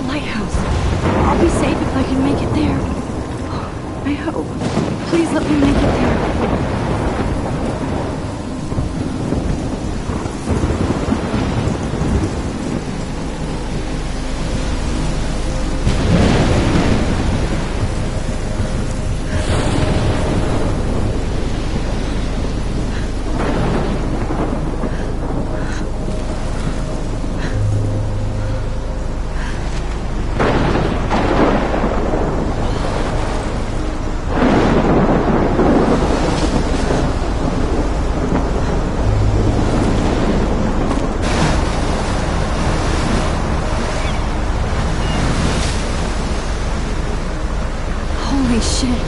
the lighthouse. I'll be safe if I can make it there. I hope. Please let me make it there. Holy shit.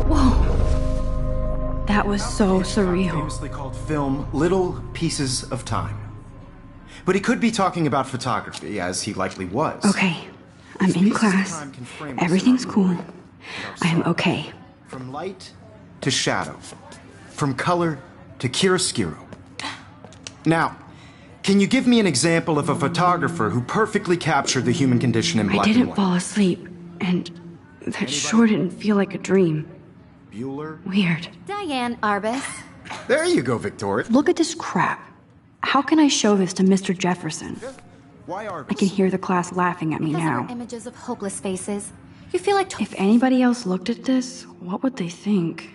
Whoa. That was so surreal. Famously called film Little Pieces of Time. But he could be talking about photography, as he likely was. Okay. I'm in class. Everything's cool. I am okay. From light to shadow. From color to chiaroscuro. Now, can you give me an example of a photographer who perfectly captured the human condition in black and white? I didn't fall asleep, and that sure didn't feel like a dream. Bueller? Weird. Diane Arbus. There you go, Victoria. Look at this crap. How can I show this to Mr. Jefferson? Why Arbus? I can hear the class laughing at me Because now. there were images of hopeless faces. You feel like... If anybody else looked at this, what would they think?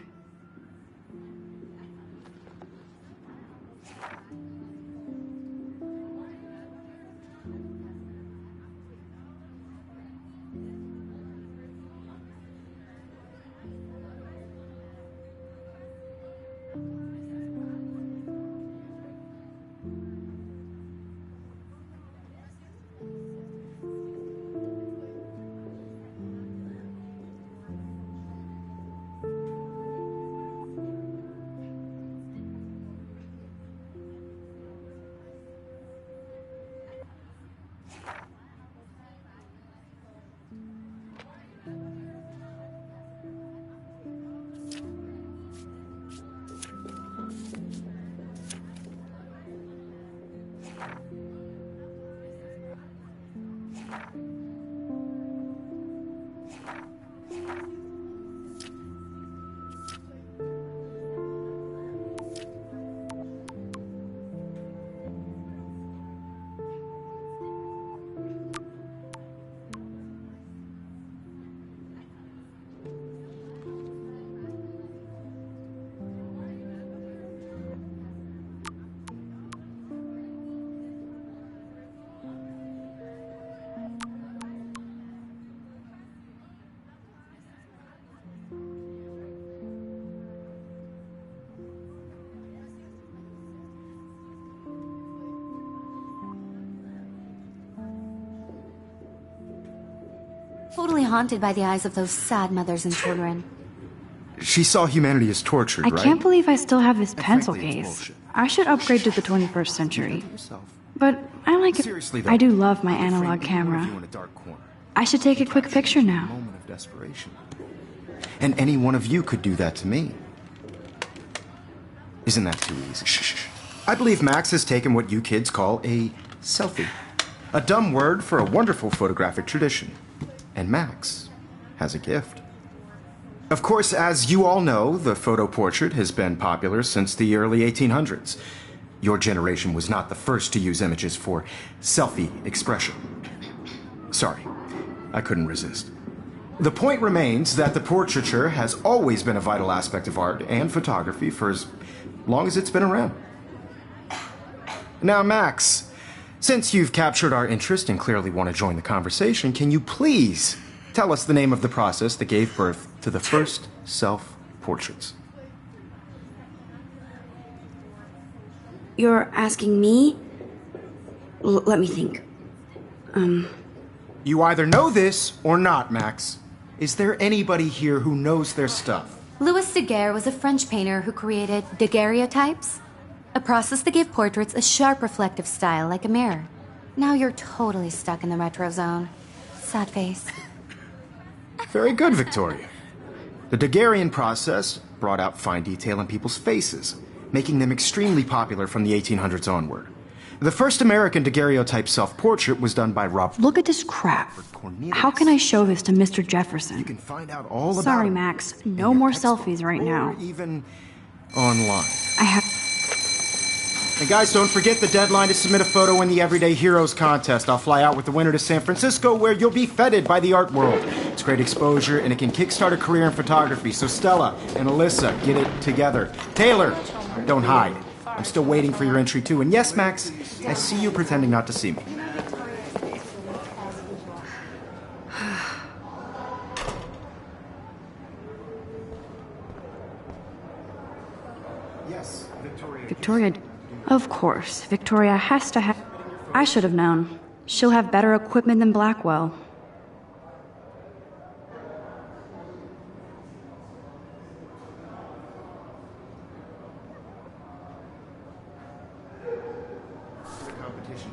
Totally haunted by the eyes of those sad mothers and children. She saw humanity as tortured, right? I can't believe I still have this And pencil frankly, it's case. bullshit. I should upgrade to the 21st century. Yourself. But I like it. Seriously, though, I do love my you could frame analog any one of camera. you in a dark corner. I should take a quick picture A now. moment of desperation. And any one of you could do that to me. Isn't that too easy? Shh. I believe Max has taken what you kids call a selfie. A dumb word for a wonderful photographic tradition. And Max has a gift. Of course, as you all know, the photo portrait has been popular since the early 1800s. Your generation was not the first to use images for selfie expression. Sorry, I couldn't resist. The point remains that the portraiture has always been a vital aspect of art and photography for as long as it's been around. Now, Max, since you've captured our interest and clearly want to join the conversation, can you please tell us the name of the process that gave birth to the first self-portraits? You're asking me? Let me think. You either know this or not, Max. Is there anybody here who knows their stuff? Louis Daguerre was a French painter who created daguerreotypes, a process that gave portraits a sharp reflective style like a mirror. Now you're totally stuck in the retro zone. Sad face. Very good, Victoria. The Daguerrean process brought out fine detail in people's faces, making them extremely popular from the 1800s onward. The first American daguerreotype self-portrait was done by Robert. Look at this crap. Cornelius. How can I show this to Mr. You Jefferson? can find out all about Sorry, him Max. in No your more textbook selfies right or now. even online. I have... And guys, don't forget the deadline to submit a photo in the Everyday Heroes contest. I'll fly out with the winner to San Francisco, where you'll be feted by the art world. It's great exposure, and it can kickstart a career in photography. So Stella and Alyssa, get it together. Taylor, don't hide. I'm still waiting for your entry, too. And yes, Max, I see you pretending not to see me. Yes, Victoria. Victoria... Of course. Victoria has to have... I should have known. She'll have better equipment than Blackwell.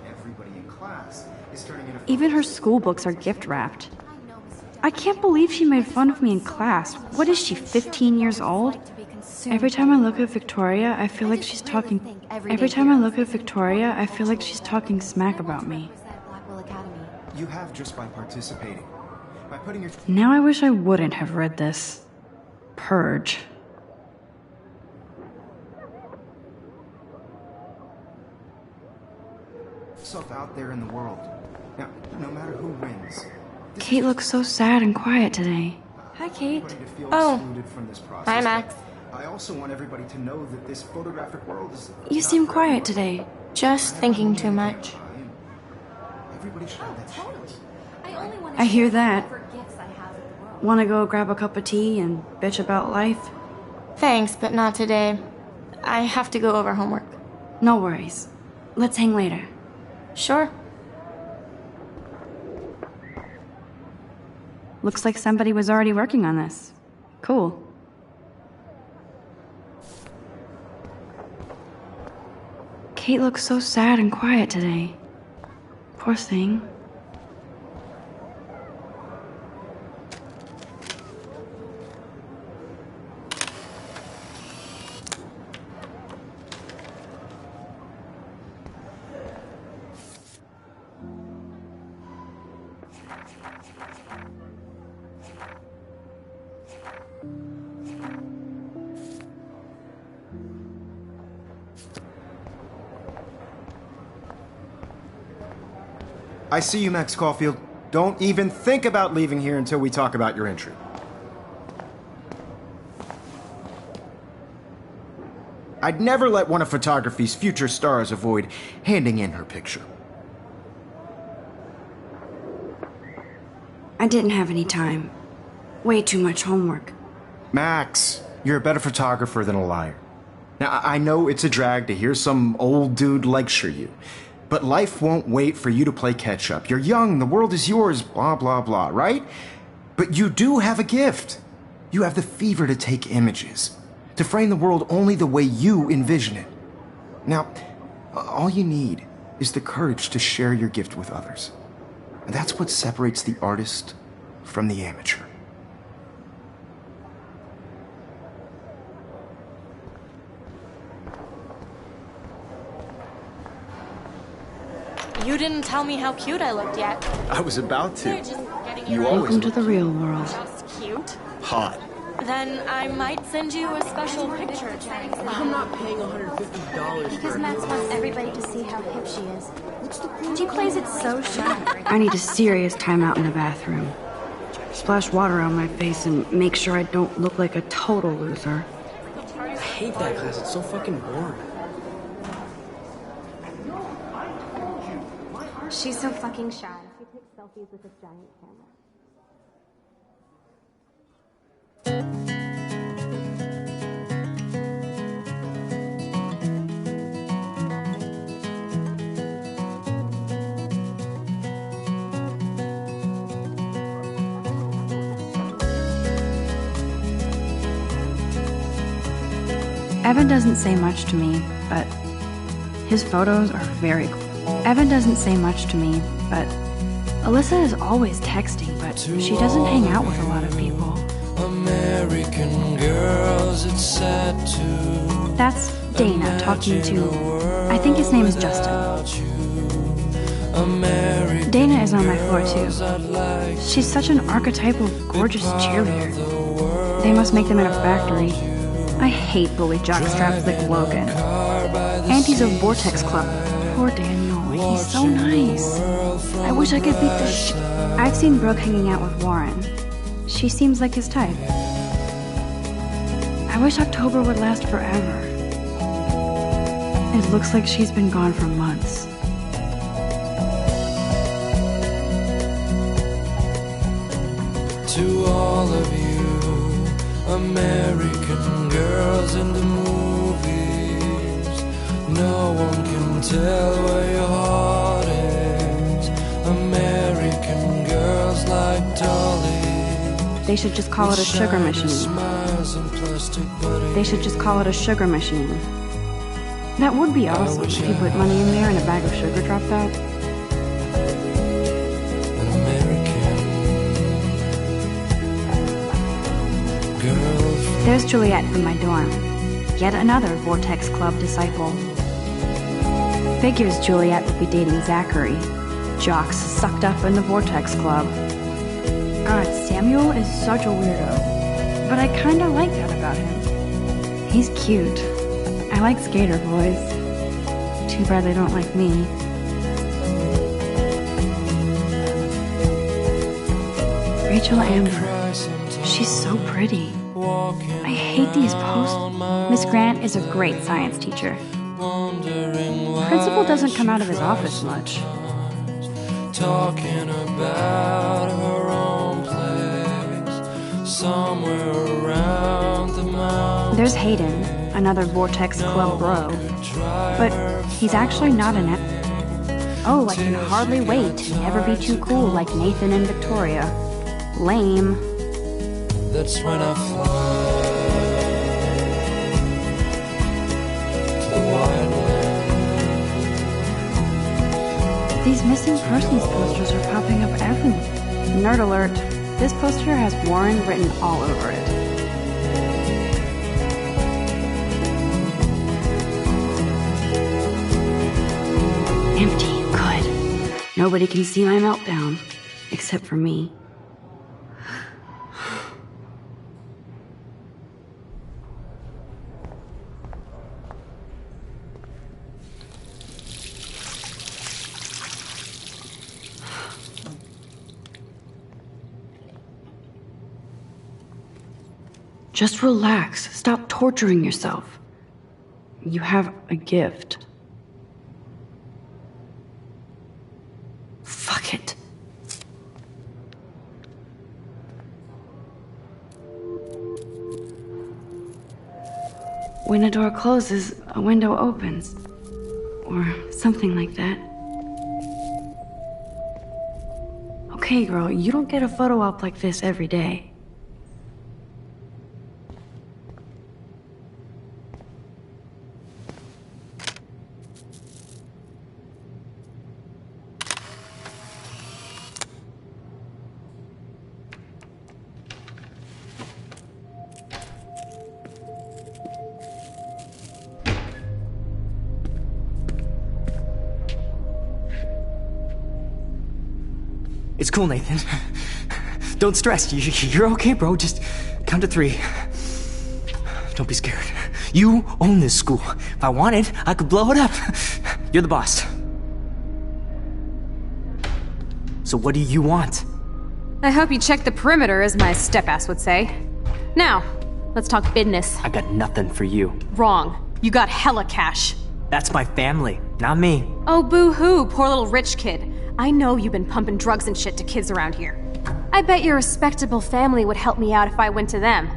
Everybody in class is turning in a Even her school books are gift-wrapped. I can't believe she made fun of me in class. What is she, 15 years old? Every time I look at Victoria, I feel like she's talking... Every time I look at Victoria, I feel like she's talking smack about me. Blackwell Academy. You have just by participating. By putting your... Now I wish I wouldn't have read this. Purge. yourself out there in the world. Now, no matter who wins. Kate looks so sad and quiet today. Hi, Kate. Oh. Hi, Hi, Max. I also want everybody to know that this photographic world is... You seem quiet today. Just thinking too much. Everybody should have that chance. I hear that. Want to go grab a cup of tea and bitch about life? Thanks, but not today. I have to go over homework. No worries. Let's hang later. Sure. Looks like somebody was already working on this. Cool. Kate looks so sad and quiet today. Poor thing. I see you, Max Caulfield. Don't even think about leaving here until we talk about your entry. I'd never let one of photography's future stars avoid handing in her picture. I didn't have any time. Way too much homework. Max, you're a better photographer than a liar. Now, I know it's a drag to hear some old dude lecture you, but life won't wait for you to play catch-up. You're young, the world is yours, blah, blah, blah, right? But you do have a gift. You have the fever to take images, to frame the world only the way you envision it. Now, all you need is the courage to share your gift with others. And that's what separates the artist from the amateur. You didn't tell me how cute I looked yet. I was about to. They're just getting You around. always Welcome to the real world. Just cute. hot. Then I might send you a special picture. I'm not paying $150 Because for Max wants everybody to see how hip she is. She plays it so shy. I need a serious timeout in the bathroom. Splash water on my face and make sure I don't look like a total loser. I hate that class. It's so fucking boring. She's so fucking shy. She takes selfies with a giant camera. Evan doesn't say much to me, but his photos are very cool. Evan doesn't say much to me, but Alyssa is always texting, but she doesn't hang out with a lot of people. American girls, it's sad to. That's Dana talking to, I think his name is Justin. Dana is on my floor too. She's such an archetypal, gorgeous cheerleader. They must make them in a factory. I hate bully jockstraps like Logan. Auntie's a Vortex Club. Poor Daniel, he's so nice. I wish I could beat the shit. I've seen Brooke hanging out with Warren. She seems like his type. I wish October would last forever. It looks like she's been gone for months. To all of you, American girls in the movies, no one can tell where your heart is. American girls like Dolly. They should just call it a sugar machine. They should just call it a sugar machine. That would be awesome if you put money in there and a bag of sugar dropped out. There's Juliet from my dorm. Yet another Vortex Club disciple. Figures Juliet would be dating Zachary. Jocks sucked up in the Vortex Club. God, Samuel is such a weirdo. But I kinda like that about him. He's cute. I like skater boys. Too bad they don't like me. Rachel Amber. She's so pretty. I hate these posts. Miss Grant is a great science teacher. Principal doesn't come out of his office much. Talking about her own place, somewhere around the mountain. There's Hayden, another Vortex Club bro. But he's actually not an Oh, I can hardly wait to never be too cool like Nathan and Victoria. Lame. That's when I fly to the wildland. These missing persons posters are popping up everywhere. Nerd alert. This poster has Warren written all over it. Empty. Good. Nobody can see my meltdown. Except for me. Just relax. Stop torturing yourself. You have a gift. Fuck it. When a door closes, a window opens. Or something like that. Okay, girl, you don't get a photo op like this every day. It's cool, Nathan. Don't stress. You're okay, bro. Just count to 3. Don't be scared. You own this school. If I wanted, I could blow it up. You're the boss. So what do you want? I hope you check the perimeter, as my step-ass would say. Now, let's talk business. I got nothing for you. Wrong. You got hella cash. That's my family, not me. Oh, boo-hoo, poor little rich kid. I know you've been pumping drugs and shit to kids around here. I bet your respectable family would help me out if I went to them.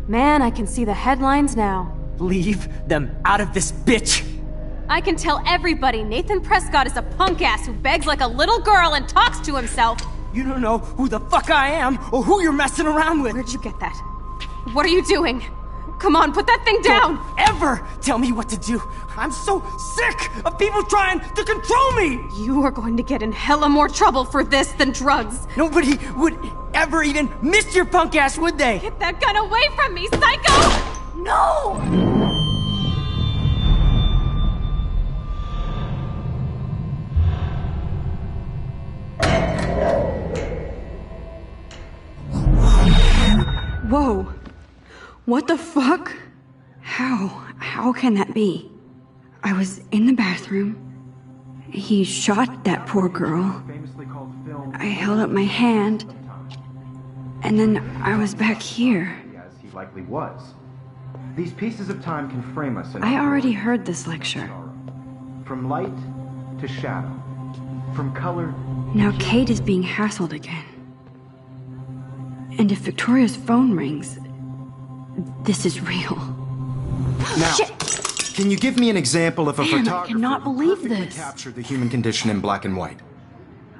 Man, I can see the headlines now. Leave them out of this bitch! I can tell everybody Nathan Prescott is a punk ass who begs like a little girl and talks to himself. You don't know who the fuck I am or who you're messing around with. Where'd you get that? What are you doing? come on, put that thing down! Don't ever tell me what to do! I'm so sick of people trying to control me! You are going to get in hella more trouble for this than drugs. Nobody would ever even miss your punk ass, would they? Get that gun away from me, psycho! No! Whoa. What the fuck? How can that be? I was in the bathroom. He shot that poor girl. I held up my hand. And then I was back here. As he likely was. These pieces of time can frame us in I already heard this lecture. From light to shadow. From color. Now Kate is being hassled again. And if Victoria's phone rings, this is real. Now, Shit. Can you give me an example of a Man, I photographer cannot who believe perfectly this. captured the human condition in black and white?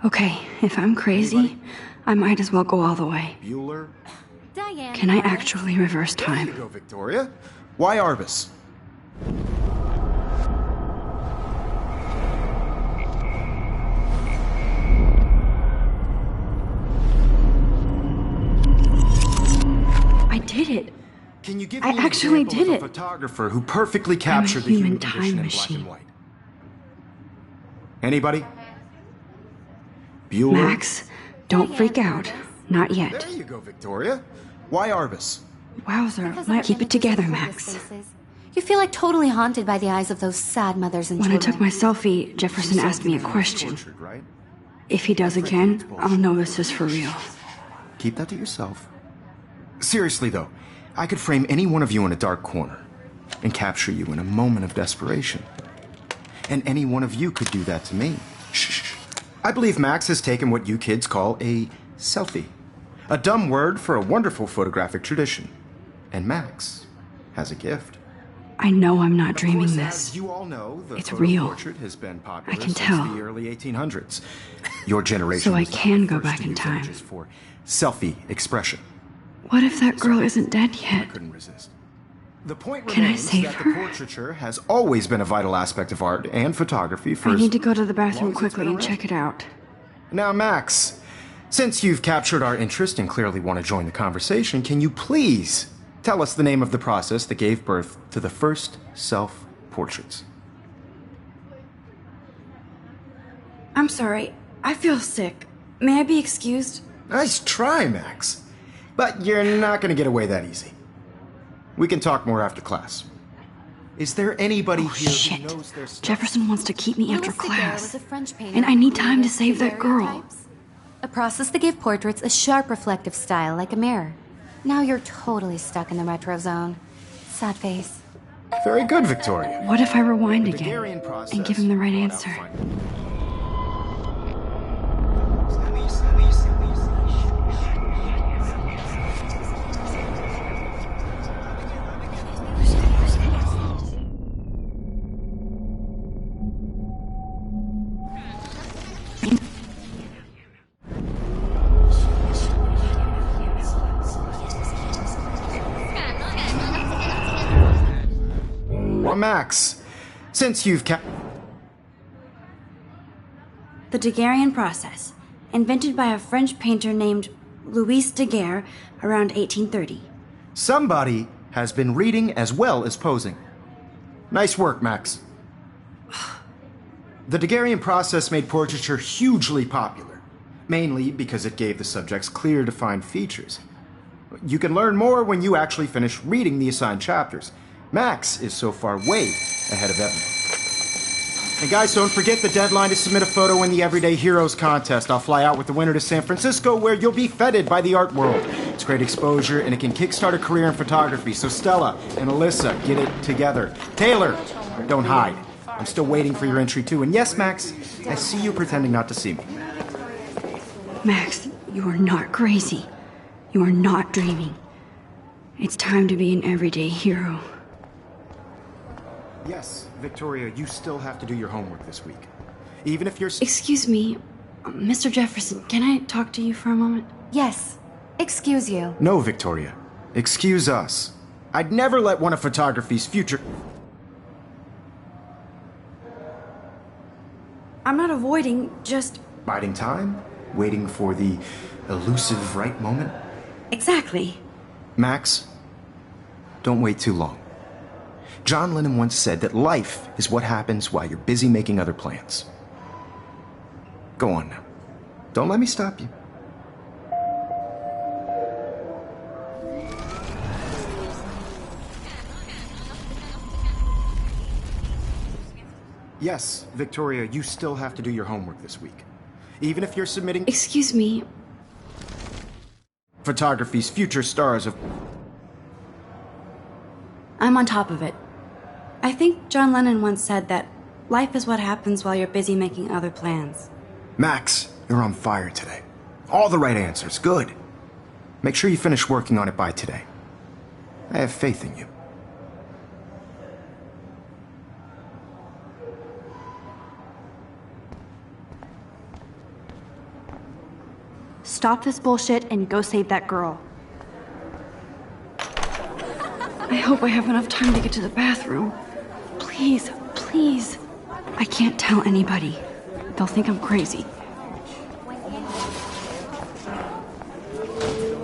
Okay, if I'm crazy, I might as well go all the way. Bueller? Diane. Can I actually reverse There you time? go, Victoria. Why Arbus? I did it. Can you give I me an actually example did of a it. photographer who perfectly captured the human human condition time in black machine. and white? Anybody? Bueller? Max, don't freak out. Not yet. There you go, Victoria. Why Arbus? Wowzer, Because might of keep it images together, of Max. hopeless faces. You feel like totally haunted by the eyes of those sad mothers and When I children. took my selfie, Jefferson asked me a question. Portrait, right? If he does again, I'll know this is for real. Keep that to yourself. Seriously, though, I could frame any one of you in a dark corner and capture you in a moment of desperation. And any one of you could do that to me. Shh. I believe Max has taken what you kids call a selfie. A dumb word for a wonderful photographic tradition. And Max has a gift. I know I'm not Of dreaming course, this. As you all know, the It's photo real. portrait has been popular I can since tell. the early 1800s. Your generation So I was the can go first back to in use time. images for selfie expression. What if that girl isn't dead I yet? couldn't resist. The point Can I remains save that her? the portraiture has always been a vital aspect of art and photography for I as need to go to the long bathroom as it's quickly been and around. check it out. Now, Max, since you've captured our interest and clearly want to join the conversation, can you please tell us the name of the process that gave birth to the first self-portraits? I'm sorry. I feel sick. May I be excused? Nice try, Max. But you're not going to get away that easy. We can talk more after class. Is there anybody here Shit. who knows their stuff? Jefferson wants to keep me after Louis Daguerre class. was a French painter And I need who time to created save that girl. daguerreotypes. A process that gave portraits a sharp reflective style like a mirror. Now you're totally stuck in the retro zone. Sad face. Very good, Victoria. What if I rewind The again Daguerrean process and give him the right brought out answer? fine- Well, Max, since you've The Daguerrean process, invented by a French painter named Louis Daguerre around 1830. somebody has been reading as well as posing. Nice work, Max. The Daguerrean process made portraiture hugely popular, mainly because it gave the subjects clear, defined features. You can learn more when you actually finish reading the assigned chapters. Max is so far way ahead of Evan. And guys, don't forget the deadline to submit a photo in the Everyday Heroes contest. I'll fly out with the winner to San Francisco, where you'll be feted by the art world. It's great exposure, and it can kickstart a career in photography. So Stella and Alyssa, get it together. Taylor, don't hide. I'm still waiting for your entry too. And yes, Max, I see you pretending not to see me. Max, you are not crazy. You are not dreaming. It's time to be an everyday hero. Yes, Victoria, you still have to do your homework this week. Even if you're... Excuse me, Mr. Jefferson, can I talk to you for a moment? Yes. Excuse you. No, Victoria. Excuse us. I'd never let one of photography's future... I'm not avoiding, just... Biding time? Waiting for the elusive right moment? Exactly. Max, don't wait too long. John Lennon once said that life is what happens while you're busy making other plans. Go on now. Don't let me stop you. Yes, Victoria, you still have to do your homework this week. Even if you're submitting... Excuse me. Photography's future stars of... I'm on top of it. I think John Lennon once said that life is what happens while you're busy making other plans. Max, you're on fire today. All the right answers. Good. Make sure you finish working on it by today. I have faith in you. Stop this bullshit and go save that girl. I hope I have enough time to get to the bathroom. Please, please. I can't tell anybody. They'll think I'm crazy.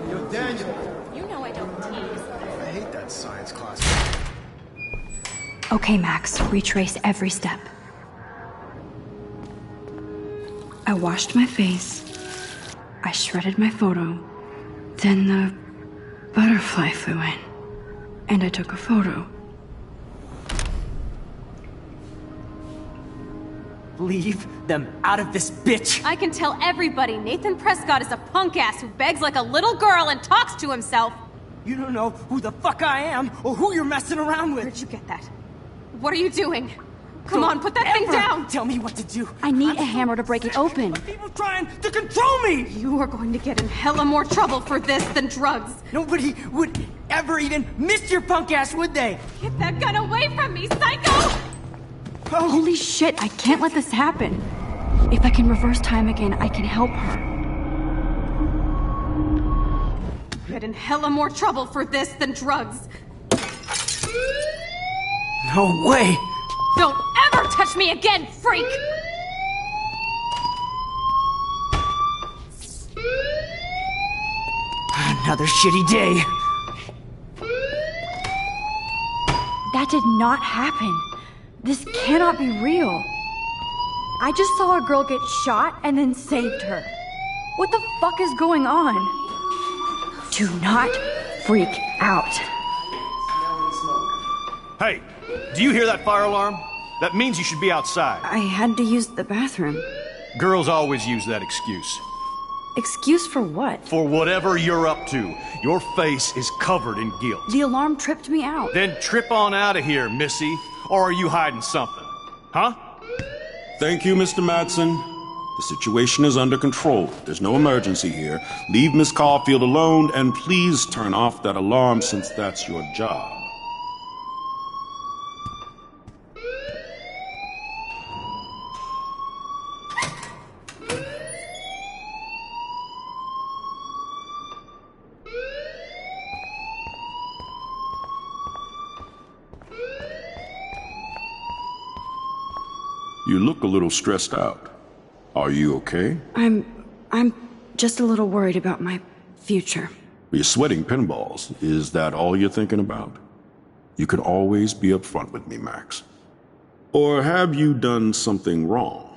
Yo, Daniel. You know I don't tease. I hate that science class. Okay, Max, retrace every step. I washed my face. I shredded my photo. Then the butterfly flew in. And I took a photo. Leave them out of this bitch! I can tell everybody Nathan Prescott is a punk ass who begs like a little girl and talks to himself. You don't know who the fuck I am or who you're messing around with. Where'd you get that? What are you doing? Come on, put that thing down! Tell me what to do. I need a hammer to break it open. People trying to control me! You are going to get in hella more trouble for this than drugs. Nobody would ever even miss your punk ass, would they? Get that gun away from me, psycho! Holy shit, I can't let this happen. If I can reverse time again, I can help her. Get in hella more trouble for this than drugs. No way! Don't ever touch me again, freak! Another shitty day. That did not happen. This cannot be real. I just saw a girl get shot and then saved her. What the fuck is going on? Do not freak out. Hey, do you hear that fire alarm? That means you should be outside. I had to use the bathroom. Girls always use that excuse. Excuse for what? For whatever you're up to. Your face is covered in guilt. The alarm tripped me out. Then trip on out of here, Missy. Or are you hiding something? Huh? Thank you, Mr. Madsen. The situation is under control. There's no emergency here. Leave Miss Caulfield alone, and please turn off that alarm since that's your job. You look a little stressed out. Are you okay? I'm just a little worried about my future. You're sweating pinballs. Is that all you're thinking about? You can always be upfront with me, Max. Or have you done something wrong?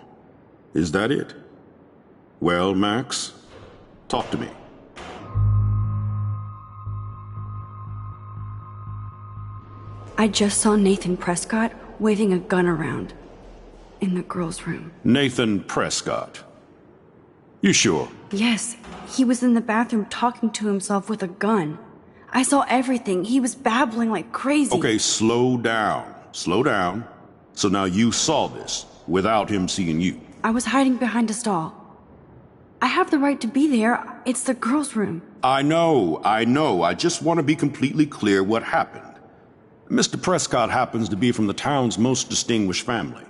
Is that it? Well, Max, talk to me. I just saw Nathan Prescott waving a gun around in the girls' room. Nathan Prescott. You sure? Yes, he was in the bathroom talking to himself with a gun. I saw everything. He was babbling like crazy. Okay, slow down. Slow down. So now you saw this without him seeing you. I was hiding behind a stall. I have the right to be there. It's the girls' room. I know. I just want to be completely clear what happened. Mr. Prescott happens to be from the town's most distinguished family,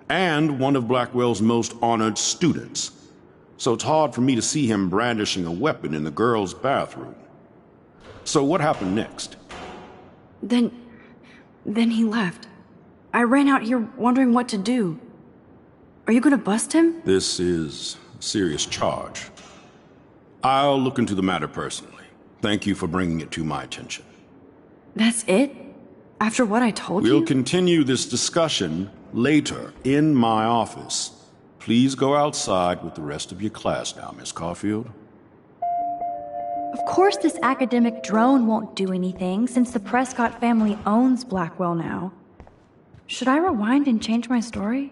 and one of Blackwell's most honored students. So it's hard for me to see him brandishing a weapon in the girls' bathroom. So what happened next? Then he left. I ran out here wondering what to do. Are you gonna bust him? This is a serious charge. I'll look into the matter personally. Thank you for bringing it to my attention. That's it? After what I told you? We'll continue this discussion later in my office. Please go outside with the rest of your class now, Miss Caulfield. Of course this academic drone won't do anything, since the Prescott family owns Blackwell now. Should I rewind and change my story?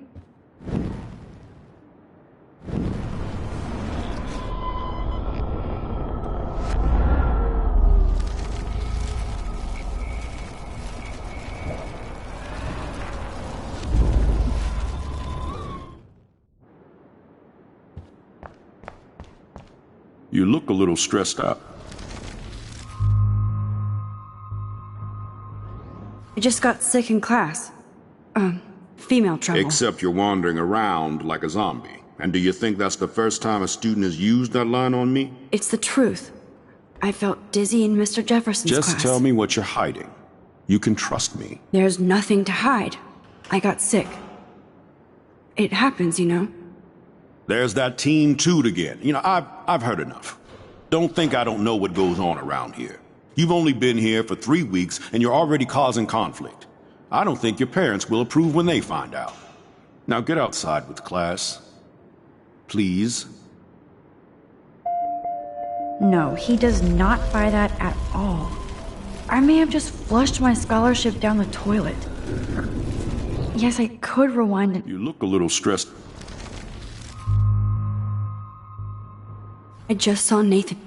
You look a little stressed out. I just got sick in class. Female trouble. Except you're wandering around like a zombie. And do you think that's the first time a student has used that line on me? It's the truth. I felt dizzy in Mr. Jefferson's class. Just tell me what you're hiding. You can trust me. There's nothing to hide. I got sick. It happens, you know. There's that Team Toot again. You know, I've heard enough. Don't think I don't know what goes on around here. You've only been here for 3 weeks, and you're already causing conflict. I don't think your parents will approve when they find out. Now get outside with class. Please. No, he does not buy that at all. I may have just flushed my scholarship down the toilet. Yes, I could rewind it. You look a little stressed. I just saw Nathan.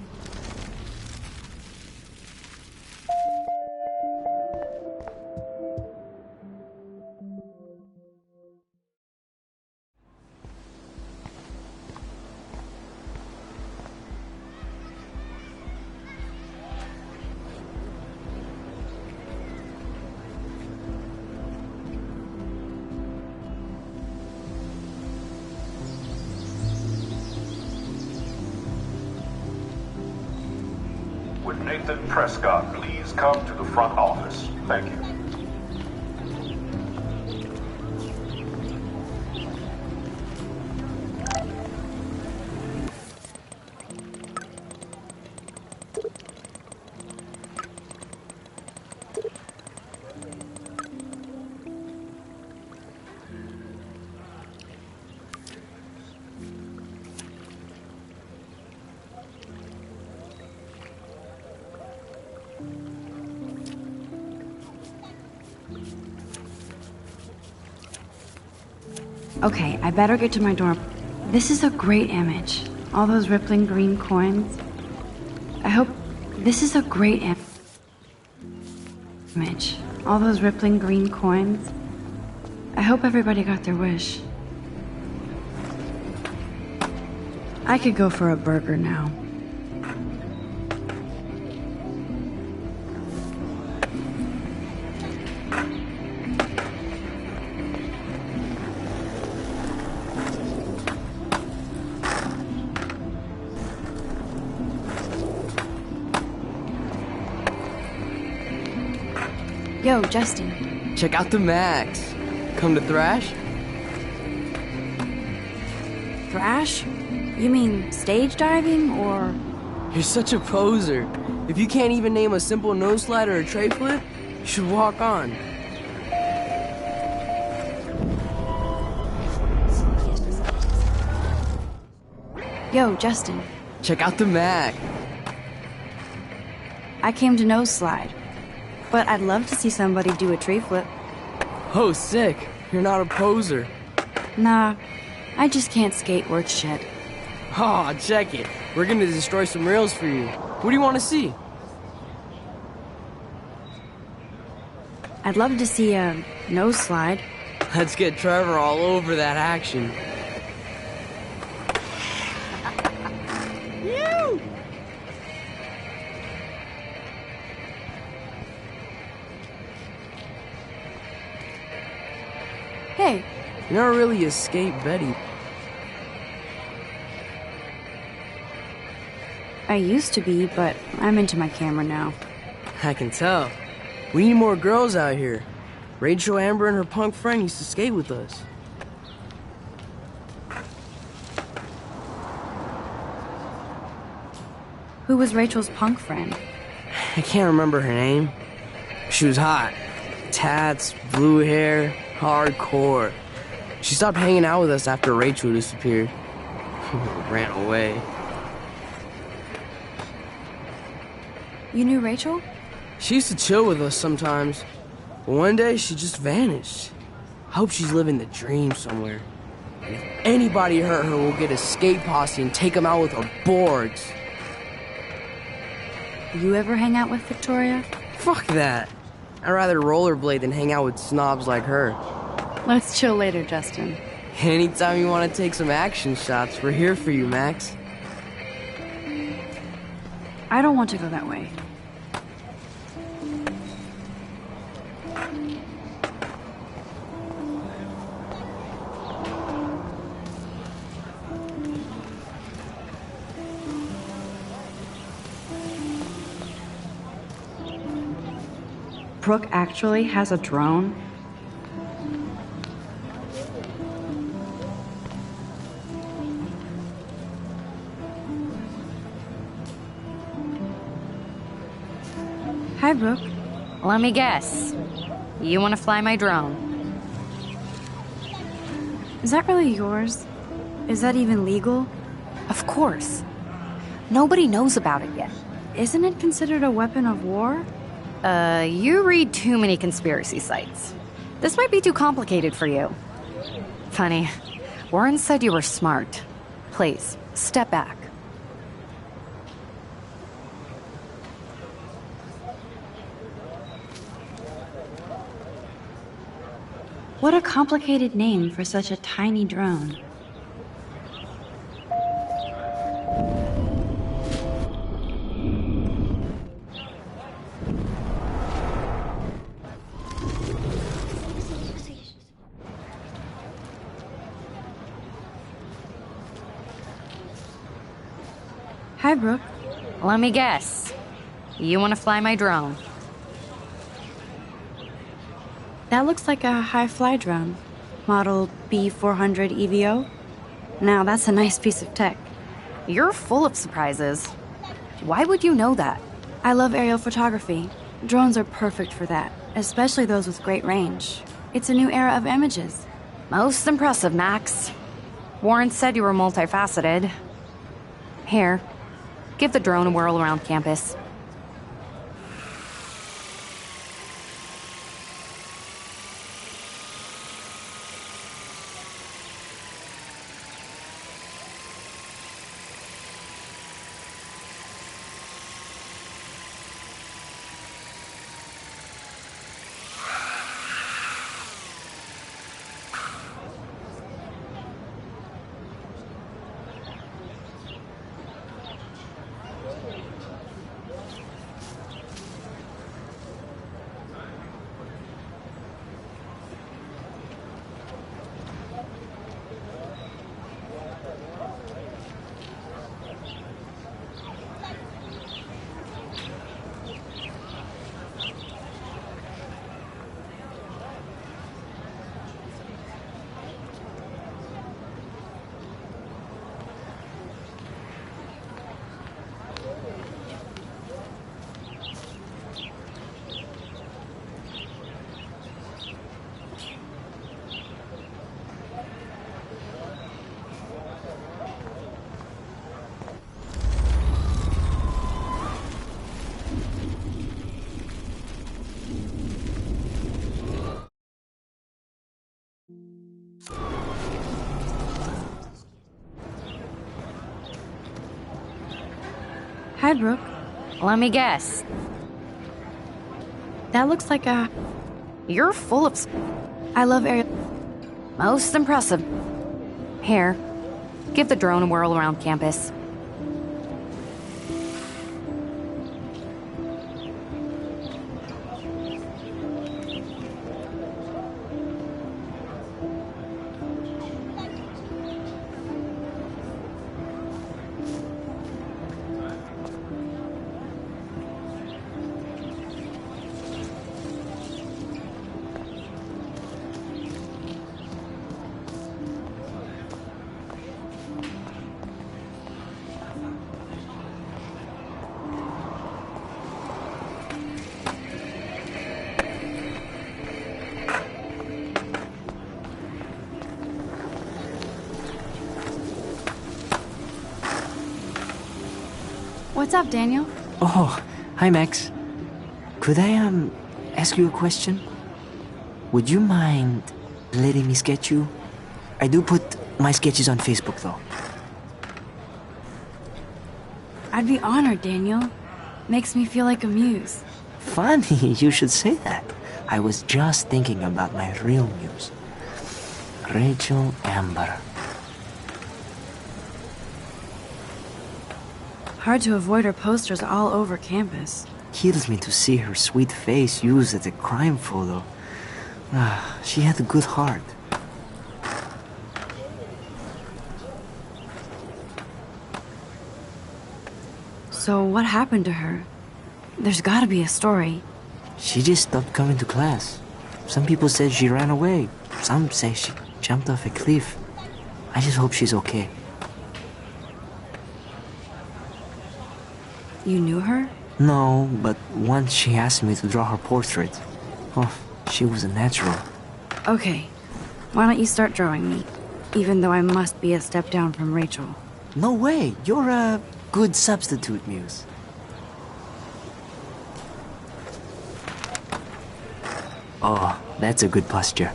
Would Nathan Prescott please come to the front office? Thank you. Okay, I better get to my dorm. This is a great image. All those rippling green coins. I hope this is a great image. All those rippling green coins. I hope everybody got their wish. I could go for a burger now. Yo, Justin. Check out the Max. Come to Thrash? Thrash? You mean stage diving, or...? You're such a poser. If you can't even name a simple nose slide or a tray flip, you should walk on. Yo, Justin. Check out the Mac. I came to nose slide. But I'd love to see somebody do a tree flip. Oh, sick. You're not a poser. Nah, I just can't skate worth shit. Aw, check it. We're gonna destroy some rails for you. What do you want to see? I'd love to see a nose slide. Let's get Trevor all over that action. Hey. You're not really a skate Betty. I used to be, but I'm into my camera now. I can tell. We need more girls out here. Rachel, Amber, and her punk friend used to skate with us. Who was Rachel's punk friend? I can't remember her name. She was hot. Tats, blue hair, hardcore. She stopped hanging out with us after Rachel disappeared. Ran away. You knew Rachel? She used to chill with us sometimes. But one day, she just vanished. I hope she's living the dream somewhere. And if anybody hurt her, we'll get a skate posse and take them out with our boards. You ever hang out with Victoria? Fuck that. I'd rather rollerblade than hang out with snobs like her. Let's chill later, Justin. Anytime you want to take some action shots, we're here for you, Max. I don't want to go that way. Brooke actually has a drone? Hi, Brooke. Let me guess. You want to fly my drone? Is that really yours? Is that even legal? Of course. Nobody knows about it yet. Isn't it considered a weapon of war? You read too many conspiracy sites. This might be too complicated for you. Funny, Warren said you were smart. Please, step back. What a complicated name for such a tiny drone. Hi, Brooke. Let me guess. You want to fly my drone? That looks like a high-fly drone. Model B400 EVO. Now, that's a nice piece of tech. You're full of surprises. Why would you know that? I love aerial photography. Drones are perfect for that, especially those with great range. It's a new era of images. Most impressive, Max. Warren said you were multifaceted. Here, give the drone a whirl around campus. Hi, Brooke. Let me guess. That looks like a... You're full of... I love aerial... Most impressive. Here, give the drone a whirl around campus. What's up, Daniel? Oh, hi, Max. Could I, ask you a question? Would you mind letting me sketch you? I do put my sketches on Facebook, though. I'd be honored, Daniel. Makes me feel like a muse. Funny, you should say that. I was just thinking about my real muse. Rachel Amber. Hard to avoid her posters all over campus. Kills me to see her sweet face used as a crime photo. She had a good heart. So what happened to her? There's gotta be a story. She just stopped coming to class. Some people said she ran away. Some say she jumped off a cliff. I just hope she's okay. You knew her? No, but once she asked me to draw her portrait. Oh, she was a natural. Okay. Why don't you start drawing me? Even though I must be a step down from Rachel. No way. You're a good substitute, Muse. Oh, that's a good posture.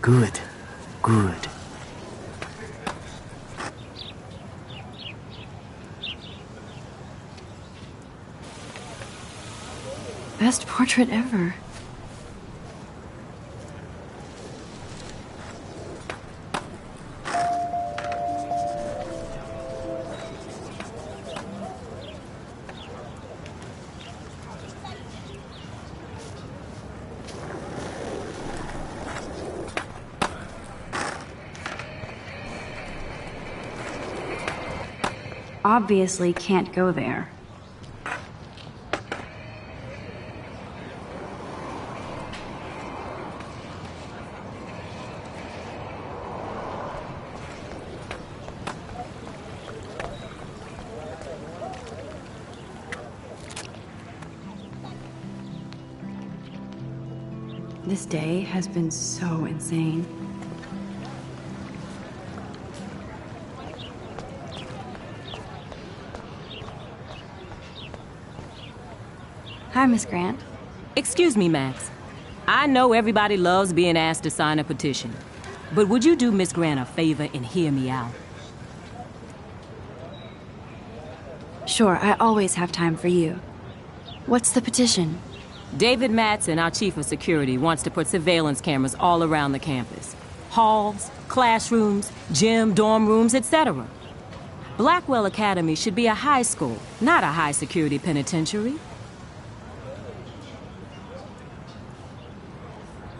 Good. Good. Best portrait ever. Obviously can't go there. This day has been so insane. Hi, Miss Grant. Excuse me, Max. I know everybody loves being asked to sign a petition, but would you do Miss Grant a favor and hear me out? Sure, I always have time for you. What's the petition? David Matson, our chief of security, wants to put surveillance cameras all around the campus. Halls, classrooms, gym, dorm rooms, etc. Blackwell Academy should be a high school, not a high-security penitentiary.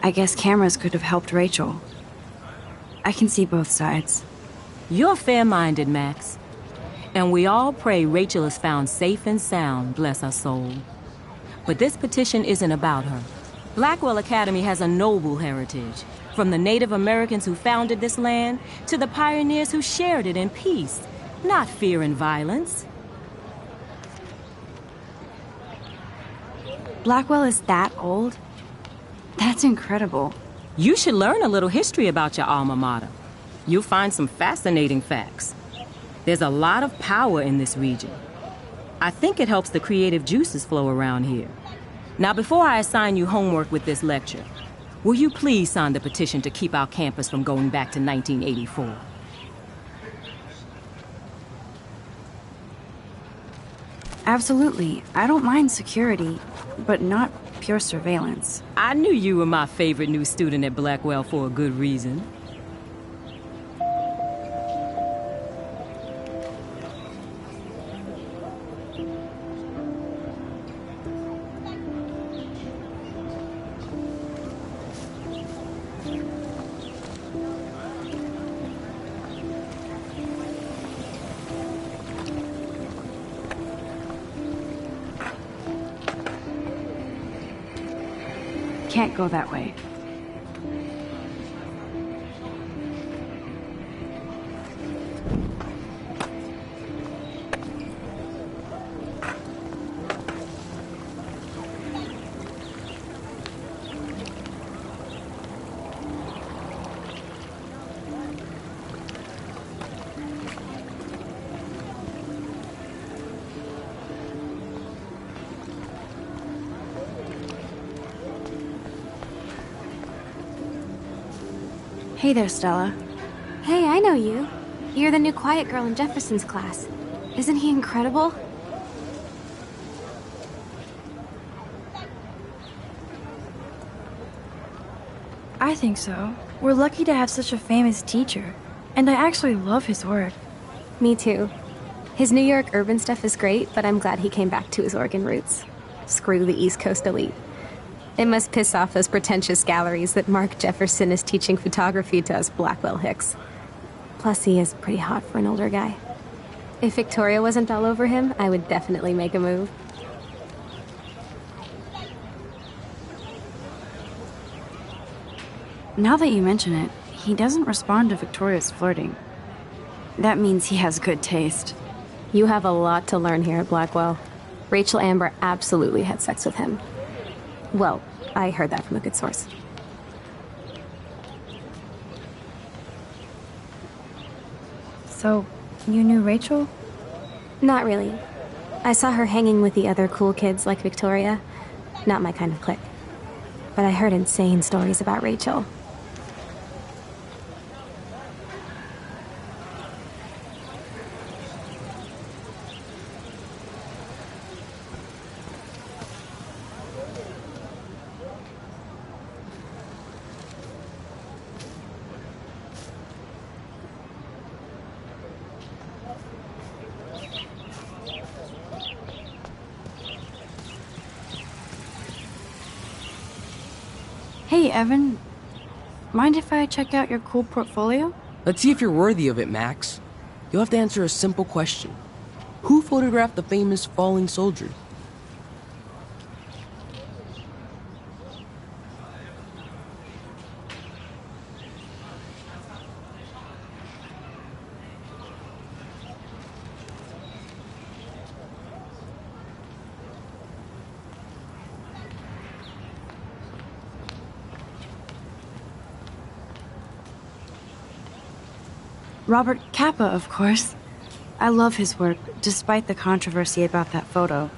I guess cameras could have helped Rachel. I can see both sides. You're fair-minded, Max. And we all pray Rachel is found safe and sound, bless her soul. But this petition isn't about her. Blackwell Academy has a noble heritage, from the Native Americans who founded this land to the pioneers who shared it in peace, not fear and violence. Blackwell is that old? That's incredible. You should learn a little history about your alma mater. You'll find some fascinating facts. There's a lot of power in this region. I think it helps the creative juices flow around here. Now, before I assign you homework with this lecture, will you please sign the petition to keep our campus from going back to 1984? Absolutely. I don't mind security, but not pure surveillance. I knew you were my favorite new student at Blackwell for a good reason. Can't go that way. Hey there, Stella. Hey, I know you. You're the new quiet girl in Jefferson's class. Isn't he incredible? I think so. We're lucky to have such a famous teacher. And I actually love his work. Me too. His New York urban stuff is great, but I'm glad he came back to his Oregon roots. Screw the East Coast elite. It must piss off those pretentious galleries that Mark Jefferson is teaching photography to us Blackwell Hicks. Plus, he is pretty hot for an older guy. If Victoria wasn't all over him, I would definitely make a move. Now that you mention it, he doesn't respond to Victoria's flirting. That means he has good taste. You have a lot to learn here at Blackwell. Rachel Amber absolutely had sex with him. Well, I heard that from a good source. So, you knew Rachel? Not really. I saw her hanging with the other cool kids like Victoria. Not my kind of clique. But I heard insane stories about Rachel. Hey, Evan. Mind if I check out your cool portfolio? Let's see if you're worthy of it, Max. You'll have to answer a simple question. Who photographed the famous falling soldier? Robert Capa, of course. I love his work, despite the controversy about that photo.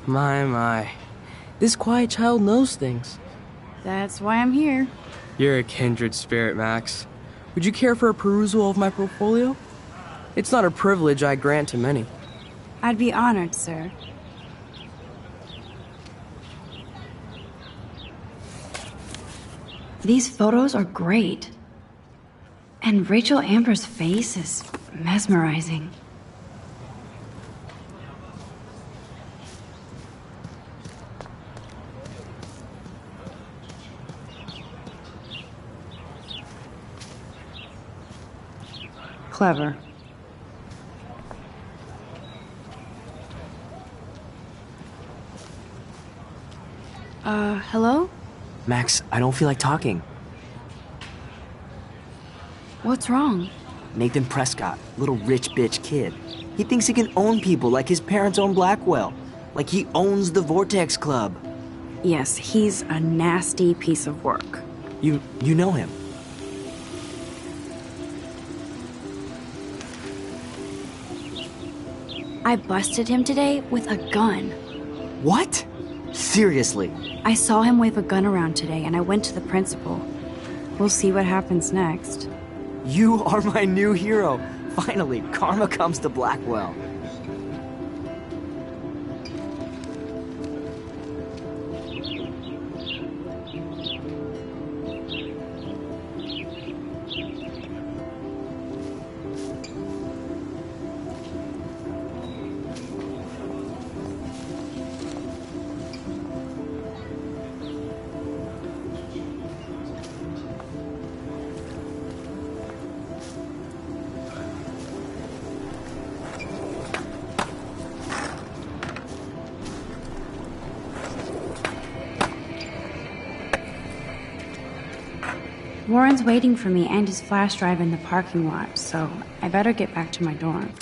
My. This quiet child knows things. That's why I'm here. You're a kindred spirit, Max. Would you care for a perusal of my portfolio? It's not a privilege I grant to many. I'd be honored, sir. These photos are great. And Rachel Amber's face is mesmerizing. Clever. Hello? Max, I don't feel like talking. What's wrong? Nathan Prescott, little rich bitch kid. He thinks he can own people like his parents own Blackwell. Like he owns the Vortex Club. Yes, he's a nasty piece of work. You know him? I busted him today with a gun. What? Seriously? I saw him wave a gun around today and I went to the principal. We'll see what happens next. You are my new hero. Finally, karma comes to Blackwell. Warren's waiting for me and his flash drive in the parking lot, so I better get back to my dorm.